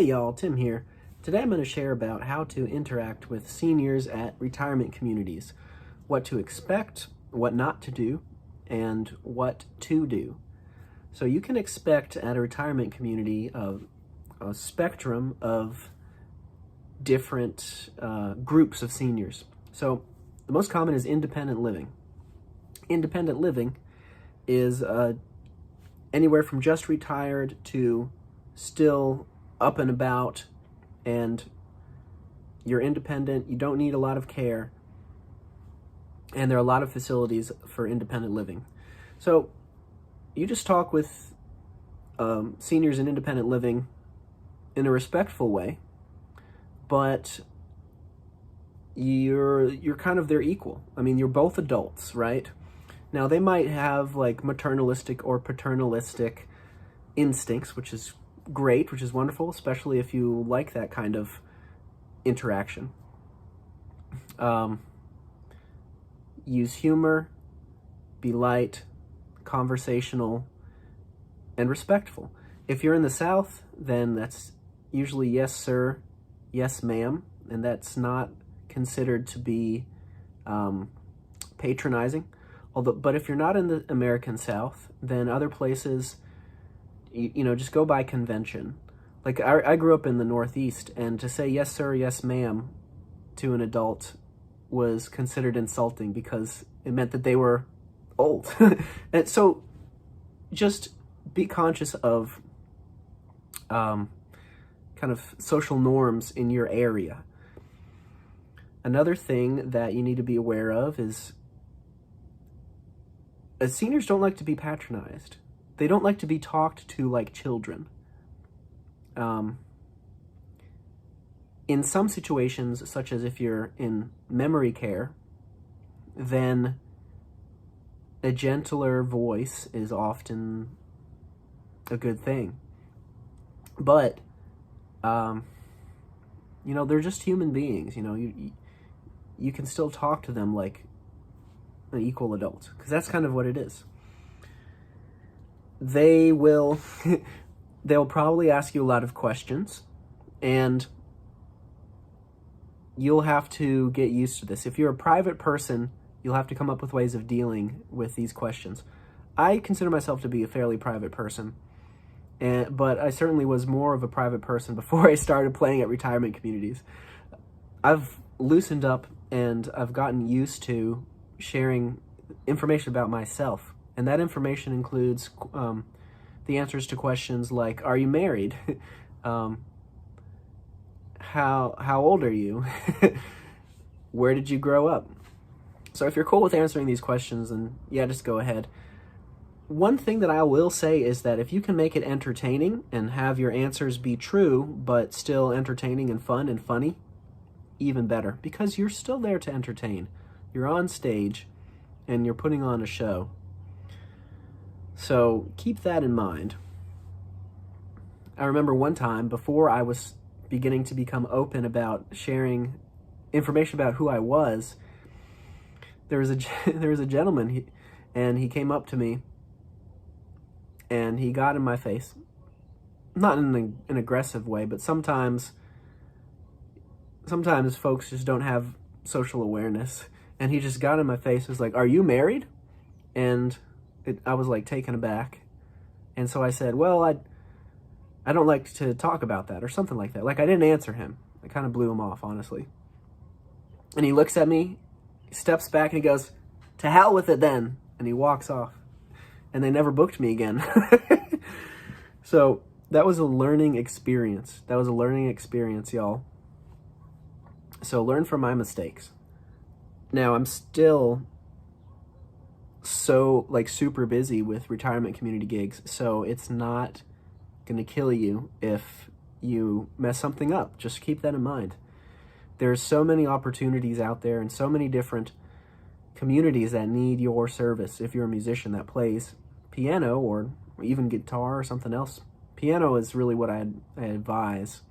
Hey y'all, Tim here. Today I'm going to share about how to interact with seniors at retirement communities, what to expect, what not to do, and what to do. So you can expect at a retirement community a spectrum of different groups of seniors. So the most common is independent living. Independent living is anywhere from just retired to still up and about, and you're independent, you don't need a lot of care, and there are a lot of facilities for independent living. So you just talk with seniors in independent living in a respectful way, but you're kind of their equal. I mean, you're both adults, right? Now, they might have like maternalistic or paternalistic instincts, which is great, which is wonderful, especially if you like that kind of interaction. Use humor, be light, conversational, and respectful. If you're in the South, then that's usually yes, sir, yes, ma'am, and that's not considered to be patronizing. But if you're not in the American South, then other places, you know, just go by convention. Like I grew up in the Northeast, and to say yes, sir, yes, ma'am to an adult was considered insulting because it meant that they were old. And so just be conscious of kind of social norms in your area. Another thing that you need to be aware of is seniors don't like to be patronized. They don't like to be talked to like children. In some situations, such as if you're in memory care, then a gentler voice is often a good thing. But, you know, they're just human beings. You know, you can still talk to them like an equal adult, because that's kind of what it is. They'll probably ask you a lot of questions, and you'll have to get used to this. If you're a private person, you'll have to come up with ways of dealing with these questions. I consider myself to be a fairly private person, but I certainly was more of a private person before I started playing at retirement communities. I've loosened up, and I've gotten used to sharing information about myself. And that information includes the answers to questions like, are you married? How old are you? Where did you grow up? So if you're cool with answering these questions, then yeah, just go ahead. One thing that I will say is that if you can make it entertaining and have your answers be true, but still entertaining and fun and funny, even better, because you're still there to entertain. You're on stage and you're putting on a show. So keep that in mind. I remember one time, before I was beginning to become open about sharing information about who I was, there was a gentleman, and he came up to me, and he got in my face. Not in an aggressive way, but sometimes folks just don't have social awareness. And he just got in my face, was like, are you married? And I was like taken aback. And so I said, well, I don't like to talk about that, or something like that. Like, I didn't answer him. I kind of blew him off, honestly. And he looks at me, steps back, and he goes, to hell with it then. And he walks off. And they never booked me again. So that was a learning experience. Y'all. So learn from my mistakes. Now, I'm still so super busy with retirement community gigs, so it's not gonna kill you if you mess something up. Just keep that in mind. There's so many opportunities out there, and so many different communities that need your service. If you're a musician that plays piano or even guitar or something else, piano is really what I advise,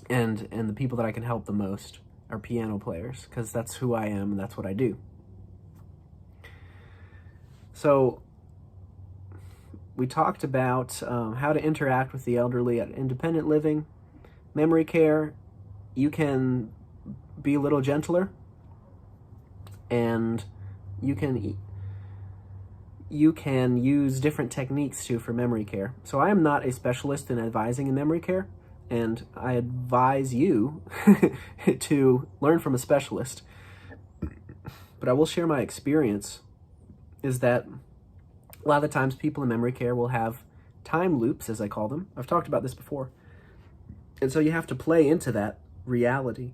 and the people that I can help the most are piano players, because that's who I am and that's what I do. So we talked about how to interact with the elderly at independent living, memory care, you can be a little gentler, and you can use different techniques too for memory care. So I am not a specialist in advising in memory care, and I advise you to learn from a specialist. But I will share my experience is that a lot of the times people in memory care will have time loops, as I call them. I've talked about this before. And so you have to play into that reality.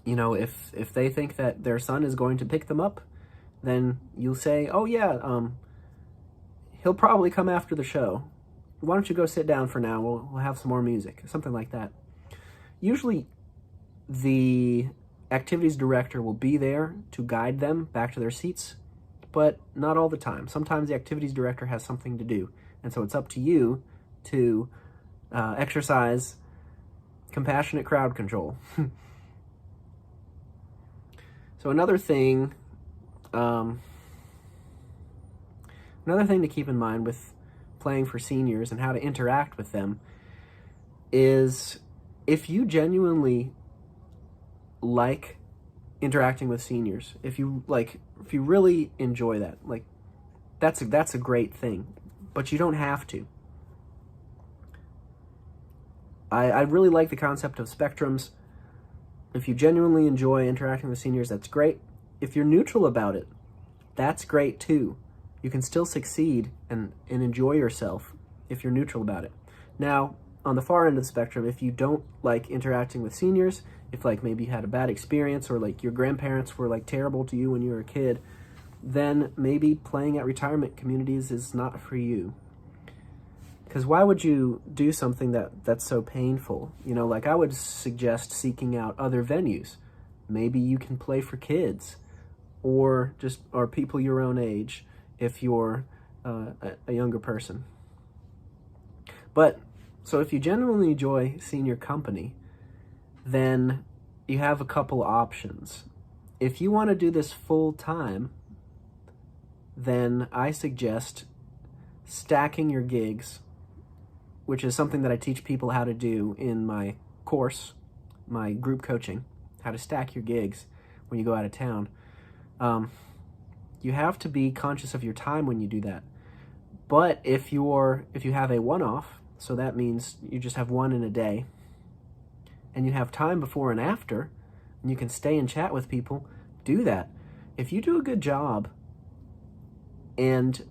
You know, if they think that their son is going to pick them up, then you'll say, oh yeah, he'll probably come after the show. Why don't you go sit down for now? We'll have some more music, something like that. Usually the activities director will be there to guide them back to their seats, but not all the time. Sometimes the activities director has something to do, and so it's up to you to exercise compassionate crowd control. So another thing to keep in mind with playing for seniors and how to interact with them is if you genuinely like interacting with seniors, if you really enjoy that, like that's a great thing, but you don't have to. I really like the concept of spectrums. If you genuinely enjoy interacting with seniors, that's great. If you're neutral about it, that's great too. You can still succeed and enjoy yourself if you're neutral about it. Now, on the far end of the spectrum, if you don't like interacting with seniors, if like maybe you had a bad experience or like your grandparents were like terrible to you when you were a kid, then maybe playing at retirement communities is not for you. Because why would you do something that's so painful? You know, like I would suggest seeking out other venues. Maybe you can play for kids or people your own age if you're a younger person. But, so if you genuinely enjoy senior company, then you have a couple options. If you want to do this full time, then I suggest stacking your gigs, which is something that I teach people how to do in my course, my group coaching, how to stack your gigs when you go out of town. You have to be conscious of your time when you do that. But if you have a one-off, so that means you just have one in a day, and you have time before and after, and you can stay and chat with people, do that. If you do a good job, and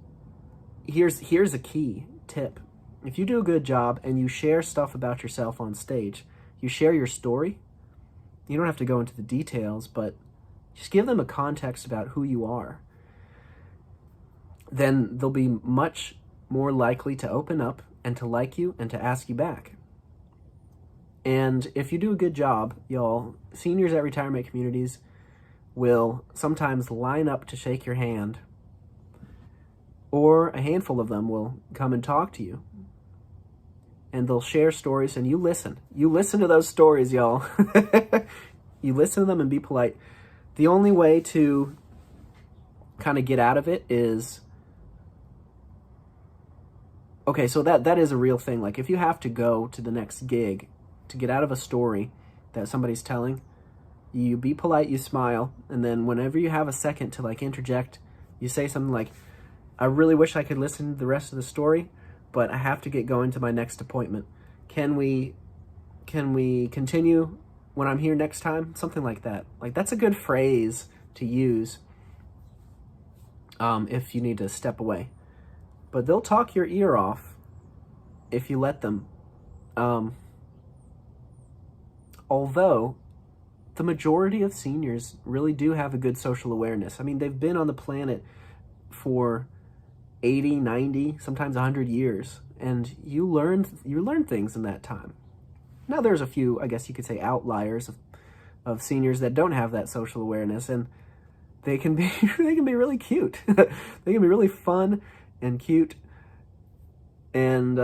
here's a key tip. If you do a good job and you share stuff about yourself on stage, you share your story, you don't have to go into the details, but just give them a context about who you are, then they'll be much more likely to open up and to like you and to ask you back. And if you do a good job, y'all, seniors at retirement communities will sometimes line up to shake your hand, or a handful of them will come and talk to you. And they'll share stories, and you listen. You listen to those stories, y'all. You listen to them and be polite. The only way to kind of get out of it is, okay, so that is a real thing. Like if you have to go to the next gig to get out of a story that somebody's telling, you be polite, you smile, and then whenever you have a second to like interject, you say something like, I really wish I could listen to the rest of the story, but I have to get going to my next appointment. Can we continue when I'm here next time? Something like that. Like that's a good phrase to use if you need to step away. But they'll talk your ear off if you let them. Although the majority of seniors really do have a good social awareness. I mean, they've been on the planet for 80, 90, sometimes 100 years, and you learn things in that time. Now there's a few, I guess you could say, outliers of seniors that don't have that social awareness, and they can be really cute. They can be really fun and cute, and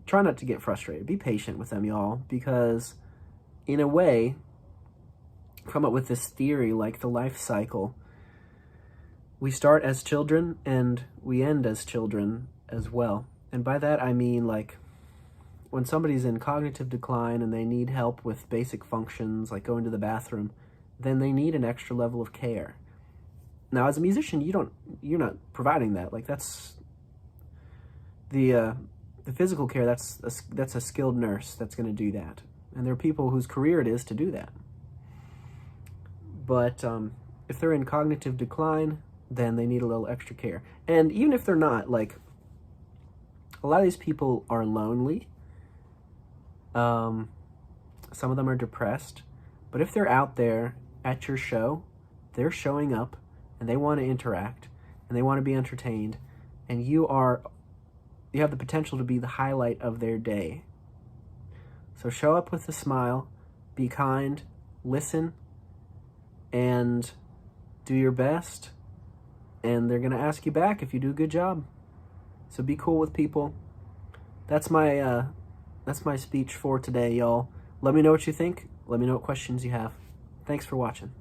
try not to get frustrated. Be patient with them, y'all, because in a way, come up with this theory like the life cycle. We start as children and we end as children as well. And by that I mean, like, when somebody's in cognitive decline and they need help with basic functions like going to the bathroom, then they need an extra level of care. Now, as a musician, you're not providing that. Like, that's the physical care. That's a skilled nurse that's going to do that, and there are people whose career it is to do that. But if they're in cognitive decline, then they need a little extra care. And even if they're not, like, a lot of these people are lonely. Some of them are depressed. But if they're out there at your show, they're showing up and they want to interact and they want to be entertained, and you have the potential to be the highlight of their day. So show up with a smile, be kind, listen, and do your best, and they're going to ask you back if you do a good job. So be cool with people. That's my speech for today, y'all. Let me know what you think. Let me know what questions you have. Thanks for watching.